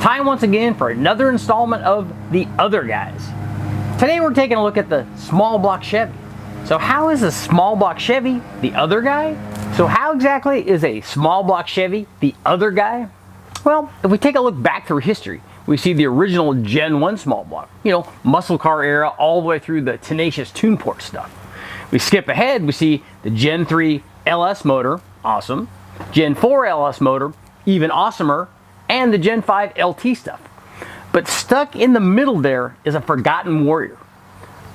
Time once again for another installment of The Other Guys. Today we're taking a look at the small block Chevy. So how is a small block Chevy the other guy? So how exactly is a small block Chevy the other guy? Well, if we take a look back through history, we see the original Gen 1 small block, muscle car era all the way through the tenacious tune port stuff. We skip ahead, we see the Gen 3 LS motor, awesome, Gen 4 LS motor, even awesomer, and the Gen 5 LT stuff. But stuck in the middle there is a forgotten warrior.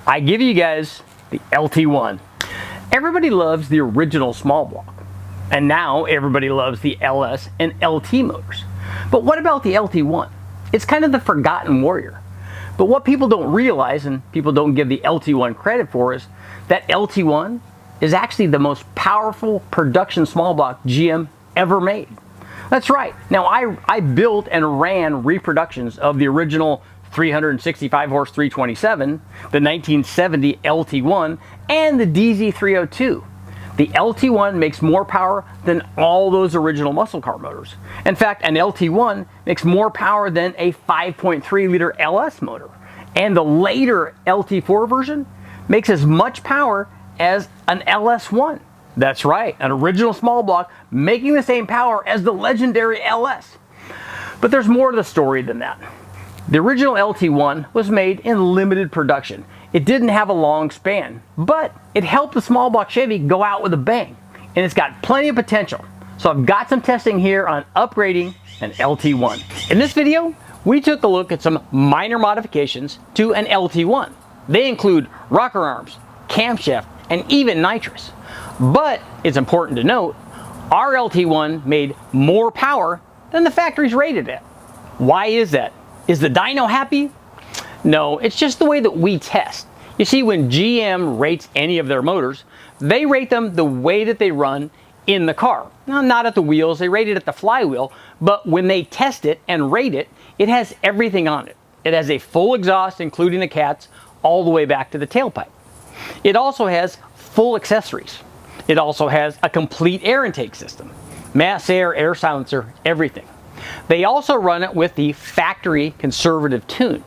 I give you guys the LT1. Everybody loves the original small block, and now everybody loves the LS and LT motors. But what about the LT1? It's kind of the forgotten warrior. But what people don't realize, and people don't give the LT1 credit for, is that LT1 is actually the most powerful production small block GM ever made. That's right. Now I built and ran reproductions of the original 365 horse 327, the 1970 LT1, and the DZ302. The LT1 makes more power than all those original muscle car motors. In fact, an LT1 makes more power than a 5.3 liter LS motor. And the later LT4 version makes as much power as an LS1. That's right, an original small block making the same power as the legendary LS. But there's more to the story than that. The original LT1 was made in limited production. It didn't have a long span, but it helped the small block Chevy go out with a bang, and it's got plenty of potential. So I've got some testing here on upgrading an LT1. In this video, we took a look at some minor modifications to an LT1. They include rocker arms, camshaft, and even NITROUS. But it's important to note, our LT1 made more power than the factory's rated at. Why is that? Is the dyno happy? No, it's just the way that we test. You see, when GM rates any of their motors, they rate them the way that they run in the car. Now, not at the wheels, they rate it at the flywheel, but when they test it and rate it, it has everything on it. It has a full exhaust, including the cats, all the way back to the tailpipe. It also has full accessories. It also has a complete air intake system, mass air, air silencer, everything. They also run it with the factory conservative tune,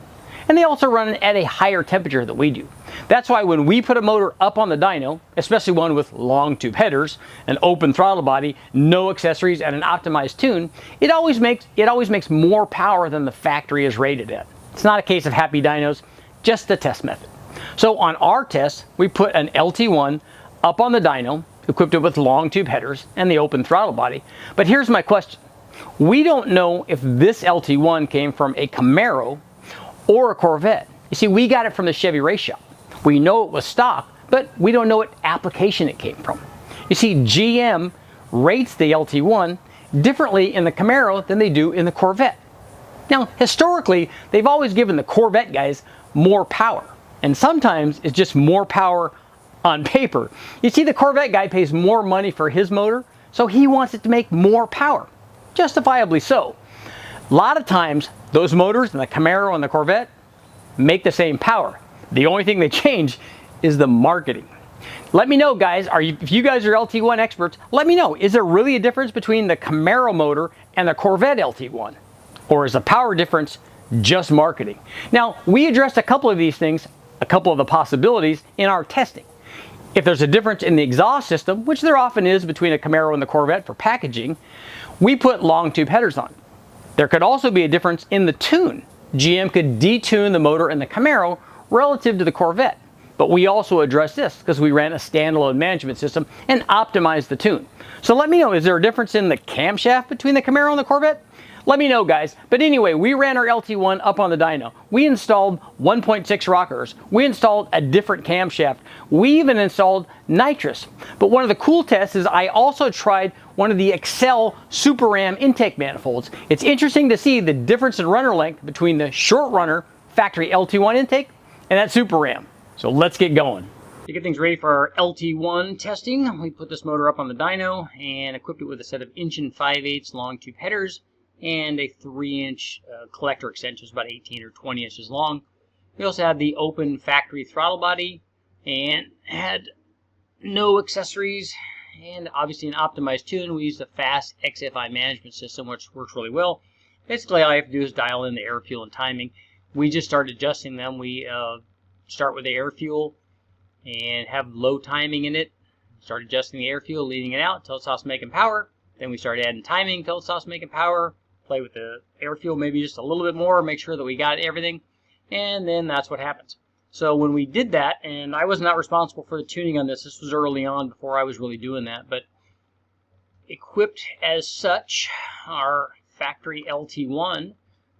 and they also run it at a higher temperature than we do. That's why when we put a motor up on the dyno, especially one with long tube headers, an open throttle body, no accessories, and an optimized tune, it always makes more power than the factory is rated at. It's not a case of happy dynos, just a test method. So on our test, we put an LT1 up on the dyno, equipped it with long tube headers and the open throttle body. But here's my question. We don't know if this LT1 came from a Camaro or a Corvette. You see, we got it from the Chevy race shop. We know it was stock, but we don't know what application it came from. You see, GM rates the LT1 differently in the Camaro than they do in the Corvette. Now, historically, they've always given the Corvette guys more power, and sometimes it's just more power on paper. You see, the Corvette guy pays more money for his motor, so he wants it to make more power. Justifiably so. A lot of times, those motors in the Camaro and the Corvette make the same power. The only thing they change is the marketing. Let me know, guys, if you guys are LT1 experts, let me know, is there really a difference between the Camaro motor and the Corvette LT1? Or is the power difference just marketing? Now, we addressed a couple of these things, a couple of the possibilities in our testing. If there's a difference in the exhaust system, which there often is between a Camaro and the Corvette for packaging, we put long tube headers on. There could also be a difference in the tune. GM could detune the motor in the Camaro relative to the Corvette. But we also addressed this because we ran a standalone management system and optimized the tune. So let me know, is there a difference in the camshaft between the Camaro and the Corvette? Let me know, guys. But anyway, we ran our LT1 up on the dyno. We installed 1.6 rockers. We installed a different camshaft. We even installed NITROUS. But one of the cool tests is I also tried one of the Excel Super Ram intake manifolds. It's interesting to see the difference in runner length between the short runner factory LT1 intake and that Super Ram. So let's get going. To get things ready for our LT1 testing, we put this motor up on the dyno and equipped it with a set of 1.5" long tube headers and a 3-inch collector extension, about 18 or 20 inches long. We also had the open factory throttle body and had no accessories and obviously an optimized tune. We used a fast XFI management system, which works really well. Basically, all you have to do is dial in the air, fuel, and timing. We just start adjusting them. We start with the air fuel and have low timing in it. Start adjusting the air fuel, leading it out until it stops making power. Then we start adding timing until it stops making power. Play with the air fuel maybe just a little bit more, make sure that we got everything, and then that's what happens. So when we did that, and I was not responsible for the tuning on this, this was early on before I was really doing that, but equipped as such, our factory LT1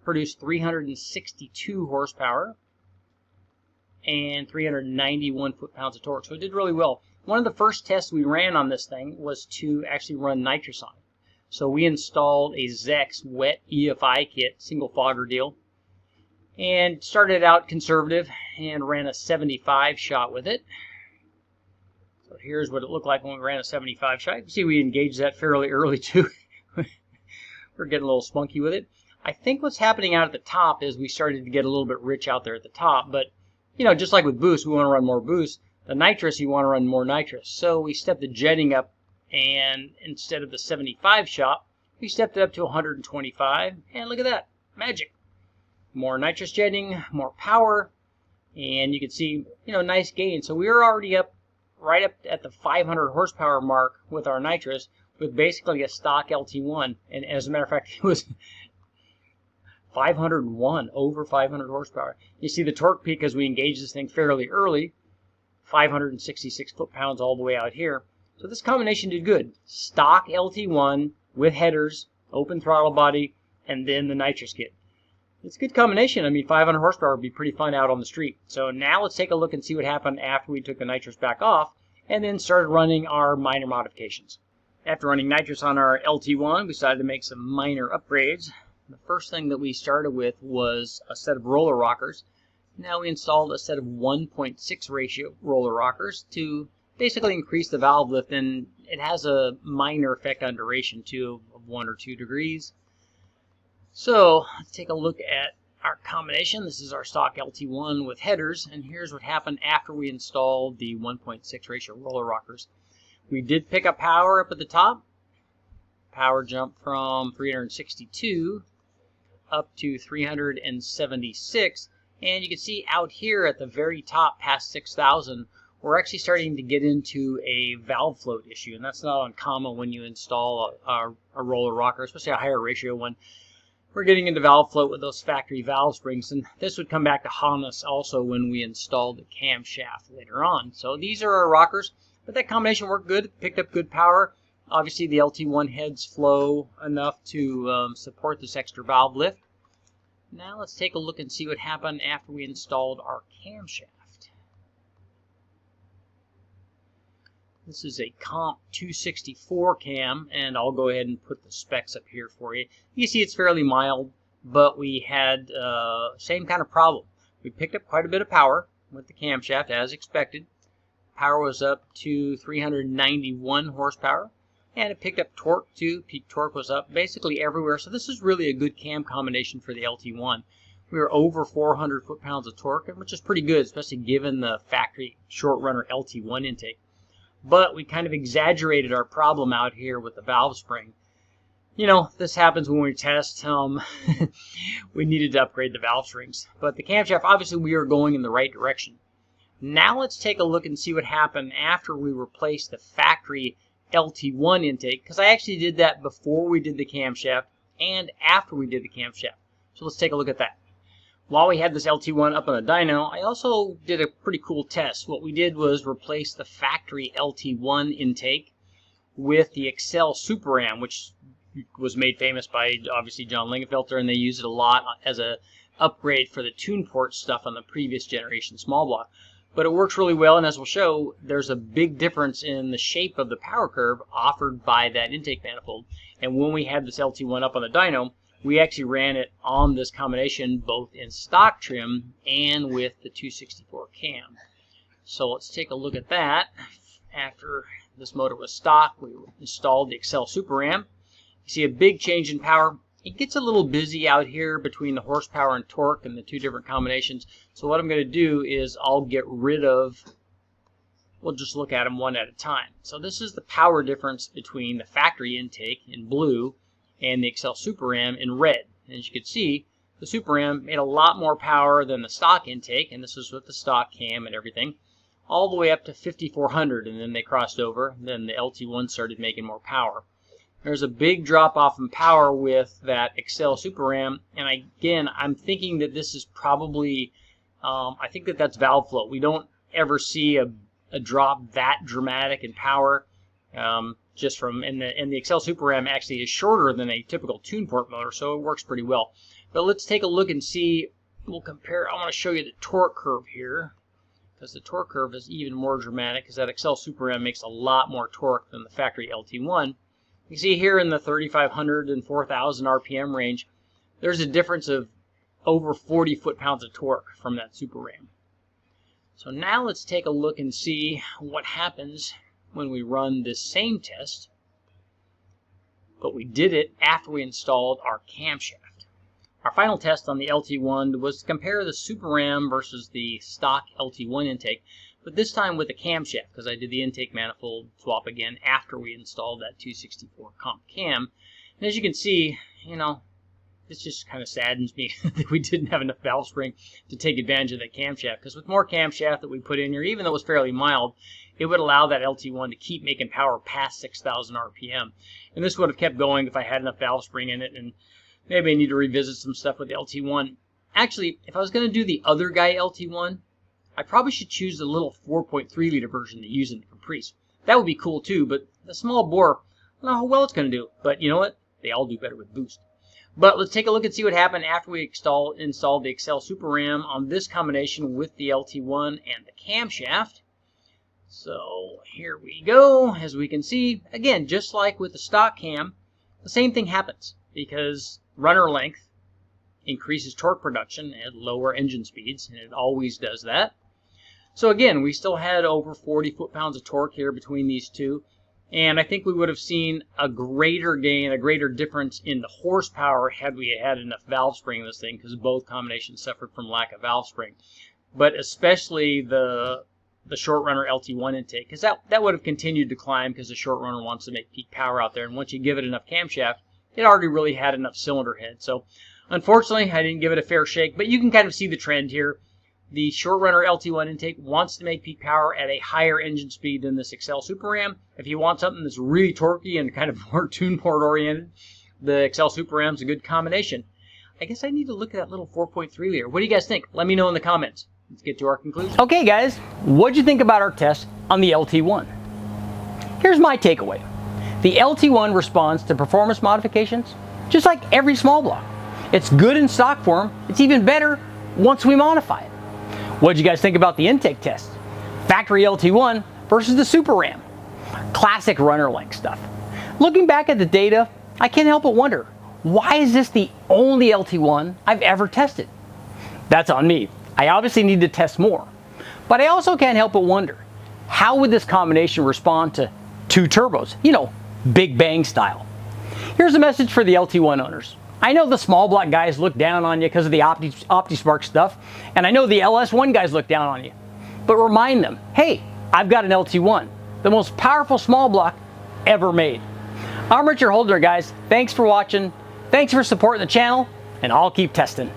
produced 362 horsepower and 391 foot-pounds of torque, so it did really well. One of the first tests we ran on this thing was to actually run NITROUS on it. So we installed a Zex wet EFI kit, single fogger deal, and started out conservative and ran a 75 shot with it. So here's what it looked like when we ran a 75 shot. You can see we engaged that fairly early too. We're getting a little spunky with it. I think what's happening out at the top is we started to get a little bit rich out there at the top, but you know, just like with boost, we want to run more boost. The NITROUS, you want to run more NITROUS. So we stepped the jetting up, and instead of the 75 shot, we stepped it up to 125, and look at that, magic. More NITROUS jetting, more power, and you can see, you know, nice gain. So we were already up, right up at the 500 horsepower mark with our NITROUS, with basically a stock LT1, and as a matter of fact, it was 501, over 500 horsepower. You see the torque peak as we engaged this thing fairly early, 566 foot-pounds all the way out here. So this combination did good. Stock LT1 with headers, open throttle body, and then the NITROUS kit. It's a good combination. I mean, 500 horsepower would be pretty fun out on the street. So now let's take a look and see what happened after we took the NITROUS back off and then started running our minor modifications. After running NITROUS on our LT1, we decided to make some minor upgrades. The first thing that we started with was a set of roller rockers. Now we installed a set of 1.6 ratio roller rockers to basically increase the valve lift, and it has a minor effect on duration too of 1 or 2 degrees. So let's take a look at our combination. This is our stock LT1 with headers, and here's what happened after we installed the 1.6 ratio roller rockers. We did pick up power up at the top. Power jumped from 362 up to 376, and you can see out here at the very top past 6,000 we're actually starting to get into a valve float issue, and that's not uncommon when you install a roller rocker, especially a higher ratio one. We're getting into valve float with those factory valve springs, and this would come back to haunt us also when we installed the camshaft later on. So these are our rockers, but that combination worked good, picked up good power. Obviously the LT1 heads flow enough to support this extra valve lift. Now let's take a look and see what happened after we installed our camshaft. This is a Comp 264 cam, and I'll go ahead and put the specs up here for you. You see it's fairly mild, but we had same kind of problem. We picked up quite a bit of power with the camshaft as expected. Power was up to 391 horsepower, and it picked up torque too. Peak torque was up basically everywhere, so this is really a good cam combination for the LT1. We were over 400 foot-pounds of torque, which is pretty good, especially given the factory short runner LT1 intake. But we kind of exaggerated our problem out here with the valve spring. You know, this happens when we test. We needed to upgrade the valve springs. But the camshaft, obviously we are going in the right direction. Now let's take a look and see what happened after we replaced the factory LT1 intake, because I actually did that before we did the camshaft and after we did the camshaft. So let's take a look at that. While we had this LT1 up on the dyno, I also did a pretty cool test. What we did was replace the factory LT1 intake with the Excel Super Ram, which was made famous by obviously John Lingenfelter, and they use it a lot as a upgrade for the tune port stuff on the previous generation small block. But it works really well, and as we'll show, there's a big difference in the shape of the power curve offered by that intake manifold. And when we had this LT1 up on the dyno, we actually ran it on this combination both in stock trim and with the 264 cam. So let's take a look at that. After this motor was stock, we installed the Excel Super Ram. You see a big change in power. It gets a little busy out here between the horsepower and torque and the two different combinations. So what I'm going to do is I'll get rid of, we'll just look at them one at a time. So this is the power difference between the factory intake in blue and the Excel Super Ram in red. And as you can see, the Super Ram made a lot more power than the stock intake, and this was with the stock cam and everything, all the way up to 5,400, and then they crossed over. Then the LT1 started making more power. There's a big drop off in power with that Excel Super Ram, and again, I'm thinking that this is probably, I think that that's valve flow. We don't ever see a drop that dramatic in power. Just from, and the Excel Super Ram actually is shorter than a typical tune port motor, so it works pretty well. But let's take a look and see. We'll compare. I want to show you the torque curve here, because the torque curve is even more dramatic, because that Excel Super Ram makes a lot more torque than the factory LT1. You see here in the 3,500 and 4,000 RPM range, there's a difference of over 40 foot-pounds of torque from that Super Ram. So now let's take a look and see what happens when we run this same test, but we did it after we installed our camshaft. Our final test on the LT1 was to compare the Super Ram versus the stock LT1 intake, but this time with the camshaft, because I did the intake manifold swap again after we installed that 264 comp cam. And as you can see, you know, this just kind of saddens me that we didn't have enough valve spring to take advantage of that camshaft, because with more camshaft that we put in here, even though it was fairly mild, it would allow that LT1 to keep making power past 6,000 RPM. And this would have kept going if I had enough valve spring in it, and maybe I need to revisit some stuff with the LT1. Actually, if I was going to do the other guy LT1, I probably should choose the little 4.3 liter version to use in the Caprice. That would be cool too, but the small bore, I don't know how well it's going to do. But you know what? They all do better with boost. But let's take a look and see what happened after we installed the Excel Super Ram on this combination with the LT1 and the camshaft. So here we go. As we can see, again, just like with the stock cam, the same thing happens, because runner length increases torque production at lower engine speeds, and it always does that. So again, we still had over 40 foot-pounds of torque here between these two, and I think we would have seen a greater gain, a greater difference in the horsepower had we had enough valve spring in this thing, because both combinations suffered from lack of valve spring. But especially the short runner LT1 intake, because that would have continued to climb, because the short runner wants to make peak power out there, and once you give it enough camshaft, it already really had enough cylinder head. So unfortunately, I didn't give it a fair shake, but you can kind of see the trend here. The short runner LT1 intake wants to make peak power at a higher engine speed than this Excel Super Ram. If you want something that's really torquey and kind of more tune port oriented, the Excel Super Ram's a good combination. I guess I need to look at that little 4.3 liter. What do you guys think? Let me know in the comments. Let's get to our conclusion. Okay guys, what'd you think about our test on the LT1? Here's my takeaway. The LT1 responds to performance modifications just like every small block. It's good in stock form. It's even better once we modify it. What'd you guys think about the intake test? Factory LT1 versus the Super Ram. Classic runner length stuff. Looking back at the data, I can't help but wonder, why is this the only LT1 I've ever tested? That's on me. I obviously need to test more. But I also can't help but wonder, how would this combination respond to two turbos? You know, big bang style. Here's a message for the LT1 owners. I know the small block guys look down on you because of the OptiSpark stuff, and I know the LS1 guys look down on you. But remind them, hey, I've got an LT1, the most powerful small block ever made. I'm Richard Holdner, guys. Thanks for watching. Thanks for supporting the channel, and I'll keep testing.